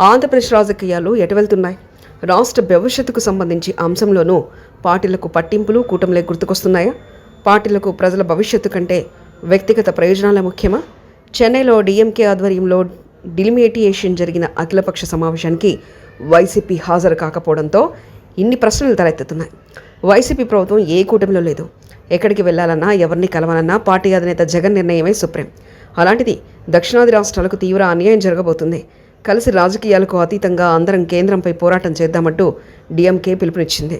ఆంధ్రప్రదేశ్ రాజకీయాలు ఎటు వెళ్తున్నాయి? రాష్ట్ర భవిష్యత్తుకు సంబంధించి అంశంలోనూ పార్టీలకు పట్టింపులు కూటమిలే గుర్తుకొస్తున్నాయా? పార్టీలకు ప్రజల భవిష్యత్తు కంటే వ్యక్తిగత ప్రయోజనాలే ముఖ్యమా? చెన్నైలో డీఎంకే ఆధ్వర్యంలో డిలిమిటేషన్ జరిగిన అఖిలపక్ష సమావేశానికి వైసీపీ హాజరు కాకపోవడంతో ఇన్ని ప్రశ్నలు తలెత్తుతున్నాయి. వైసీపీ ప్రభుత్వం ఏ కూటమిలో లేదు. ఎక్కడికి వెళ్లాలన్నా, ఎవరిని కలవాలన్నా పార్టీ అధినేత జగన్ నిర్ణయమే సుప్రీం. అలాంటిది దక్షిణాది రాష్ట్రాలకు తీవ్ర అన్యాయం జరగబోతుంది. కలిసి రాజకీయాలకు అతీతంగా అందరం కేంద్రంపై పోరాటం చేద్దామంటూ డీఎంకే పిలుపునిచ్చింది.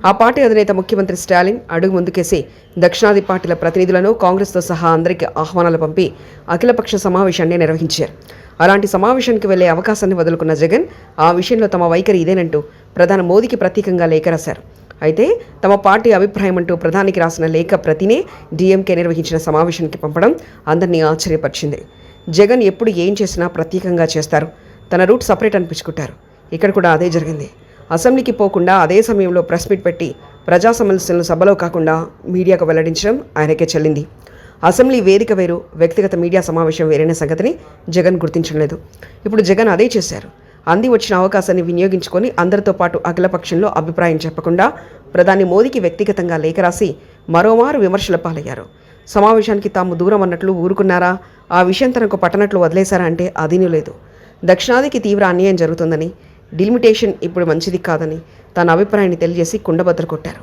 ఆ పార్టీ అధినేత ముఖ్యమంత్రి స్టాలిన్ అడుగు ముందుకేసి దక్షిణాది పార్టీల ప్రతినిధులను కాంగ్రెస్తో సహా అందరికీ ఆహ్వానాలు పంపి అఖిలపక్ష సమావేశాన్ని నిర్వహించారు. అలాంటి సమావేశానికి వెళ్లే అవకాశాన్ని వదులుకున్న జగన్ ఆ విషయంలో తమ వైఖరి ఇదేనంటూ ప్రధాని మోదీకి ప్రత్యేకంగా లేఖ రాశారు. అయితే తమ పార్టీ అభిప్రాయం అంటూ ప్రధానికి రాసిన లేఖ ప్రతినే డీఎంకే నిర్వహించిన సమావేశానికి పంపడం అందరినీ ఆశ్చర్యపరిచింది. జగన్ ఎప్పుడు ఏం చేసినా ప్రత్యేకంగా చేస్తారు. తన రూట్ సపరేట్ అనిపించుకుంటారు. ఇక్కడ కూడా అదే జరిగింది. అసెంబ్లీకి పోకుండా అదే సమయంలో ప్రెస్ మీట్ పెట్టి ప్రజా సమస్యలను సభలో కాకుండా మీడియాకు వెల్లడించడం ఆయనకే చెల్లింది. అసెంబ్లీ వేదిక వేరు, వ్యక్తిగత మీడియా సమావేశం వేరైన సంగతిని జగన్ గుర్తించలేదు. ఇప్పుడు జగన్ అదే చేశారు. అంది వచ్చిన అవకాశాన్ని వినియోగించుకొని అందరితో పాటు అఖిలపక్షంలో అభిప్రాయం చెప్పకుండా ప్రధాని మోదీకి వ్యక్తిగతంగా లేఖ రాసి మరోమారు విమర్శల పాలయ్యారు. సమావేశానికి తాము దూరం అన్నట్లు ఊరుకున్నారా? ఆ విషయం తనకు పట్టనట్లు వదిలేశారా అంటే అదీనూ లేదు. దక్షిణాదికి తీవ్ర అన్యాయం జరుగుతుందని, డిలిమిటేషన్ ఇప్పుడు మంచిది కాదని తన అభిప్రాయాన్ని తెలియజేసి కుండబద్దలు కొట్టారు.